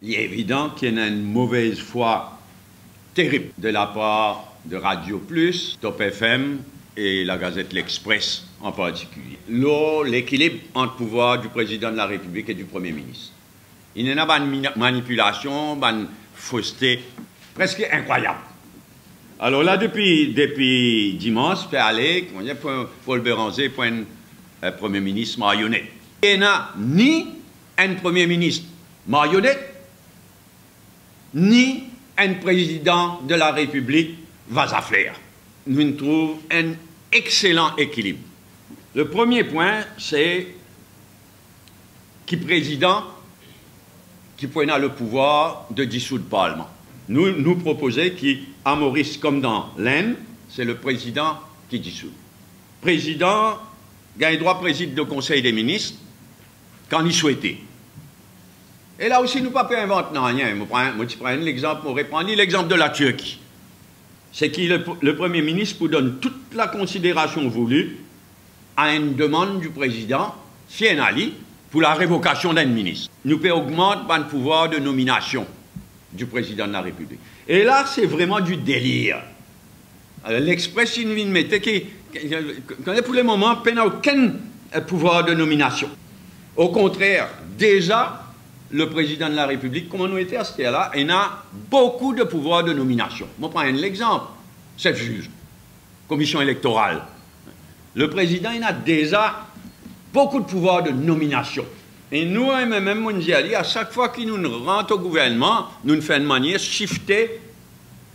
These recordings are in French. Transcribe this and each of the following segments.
Il est évident qu'il y a une mauvaise foi terrible de la part de Radio Plus, Top FM et la Gazette L'Express en particulier. L'équilibre entre le pouvoir du président de la République et du Premier ministre. Il y a une manipulation, une fausseté presque incroyable. Alors là, depuis dimanche, je peux aller pour Paul Béranger pour un Premier ministre marionnette. Il n'y a ni un Premier ministre marionnette, ni un président de la République vas-à-faire. Nous trouvons un excellent équilibre. Le premier point, c'est qu'il président qui prenne le pouvoir de dissoudre le Parlement. Nous proposons qu'à Maurice, comme dans l'Inde, c'est le président qui dissout. Le président a le droit de présider le Conseil des ministres quand il souhaitait. Et là aussi, nous ne pouvons pas inventer rien. Je prends l'exemple de la Turquie. C'est que le Premier ministre vous donne toute la considération voulue à une demande du président, si elle a pour la révocation d'un ministre. Nous pouvons augmenter le pouvoir de nomination du président de la République. Et là, c'est vraiment du délire. L'Express, il vient de mettre que pour le moment, il n'a aucun pouvoir de nomination. Au contraire, déjà, le président de la République, comme nous était à ce là, il a beaucoup de pouvoirs de nomination. Je prends un exemple. Chef juge, commission électorale. Le président, il a déjà beaucoup de pouvoirs de nomination. Et nous, même mondial, à chaque fois qu'il nous rentre au gouvernement, nous nous faisons une manière shifter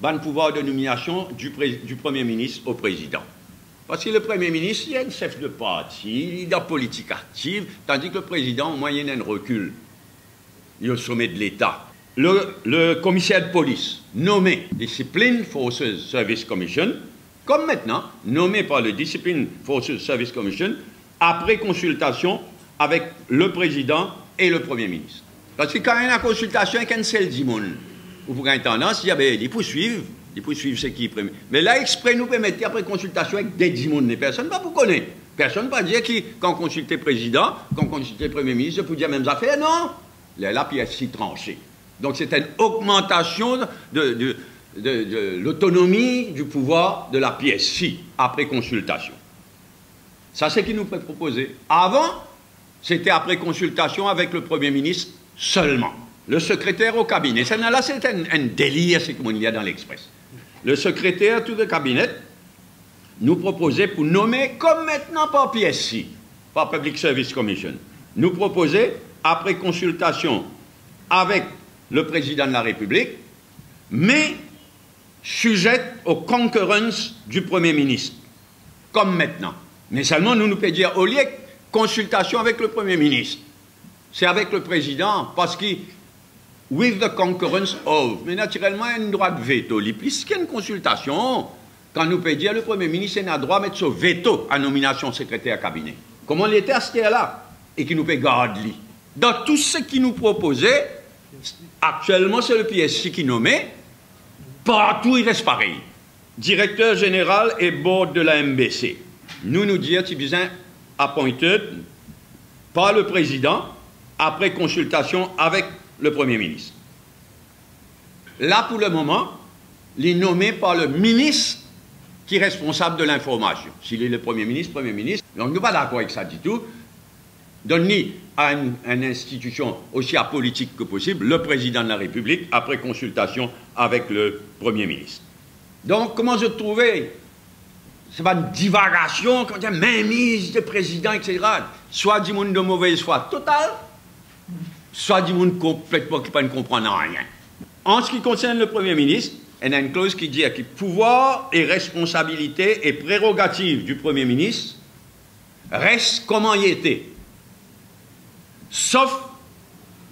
le pouvoir de nomination du Premier ministre au président. Parce que le Premier ministre, il est un chef de parti, il est dans la politique active, tandis que le président, au moins, il a un recul. Il est au sommet de l'État. Le commissaire de police, nommé Discipline Forces Service Commission, comme maintenant, nommé par le Discipline Forces Service Commission, après consultation avec le président et le Premier ministre. Parce que quand il y a une consultation avec un seul dimon, vous pouvez avoir tendance, il poursuivre ce qui est prévu. Mais là, exprès, nous permettons après consultation avec des dimons. Personne ne va vous connaître. Personne ne va dire que quand on consulte le président, quand on consulte le Premier ministre, je peux dire même affaires. Non! La pièce si tranchée. Donc c'est une augmentation de l'autonomie du pouvoir de la PSI après consultation. Ça, c'est ce qu'il nous peut proposer. Avant, c'était après consultation avec le Premier ministre seulement. Le secrétaire au cabinet. Là, c'est un délire, c'est comme il y a dans l'Express. Le secrétaire tout le cabinet nous proposait pour nommer, comme maintenant par PSI, par Public Service Commission, nous proposait, après consultation avec le président de la République, mais sujette aux concurrences du Premier ministre, comme maintenant. Mais seulement, nous pouvons dire, au lieu de consultation avec le Premier ministre, c'est avec le président, parce que, with the concurrence of, mais naturellement, il y a un droit de veto. Plus qu'il y a une consultation, quand nous pouvons dire, le Premier ministre a le droit de mettre son veto à nomination secrétaire cabinet. Comment il était à ce là et qui nous peut garder. Dans tout ce qui nous proposait, actuellement, c'est le PSI qui nommait, partout il reste pareil. Directeur général et board de la MBC. Nous disons, c'est bien appointed par le président après consultation avec le Premier ministre. Là, pour le moment, il est nommé par le ministre qui est responsable de l'information. S'il est le Premier ministre. Donc, nous ne sommes pas d'accord avec ça du tout. Donner à une institution aussi apolitique que possible le président de la République après consultation avec le Premier ministre. Donc, comment je trouvais, c'est pas une divagation, quand il y a mainmise de président, etc. Soit du monde de mauvaise foi totale, soit du monde complètement qui ne comprend rien. En ce qui concerne le Premier ministre, il y a une clause qui dit que pouvoir et responsabilité et prérogatives du Premier ministre restent comme il était. Sauf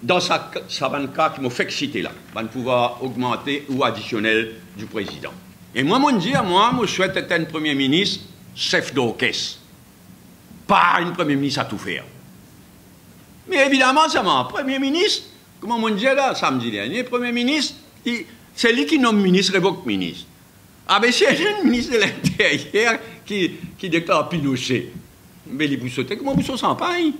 dans sa cas qui m'a fait citer là, le pouvoir augmenté ou additionnel du président. Et moi, je souhaite être un Premier ministre chef d'orchestre, pas un Premier ministre à tout faire. Mais évidemment, ça m'a. Premier ministre, comment on dit là, samedi dernier, Premier ministre, c'est lui qui nomme ministre, révoque ministre. Ah ben c'est un ministre de l'Intérieur qui déclare Pinochet. Mais il vous sautez, comment vous s'en paye?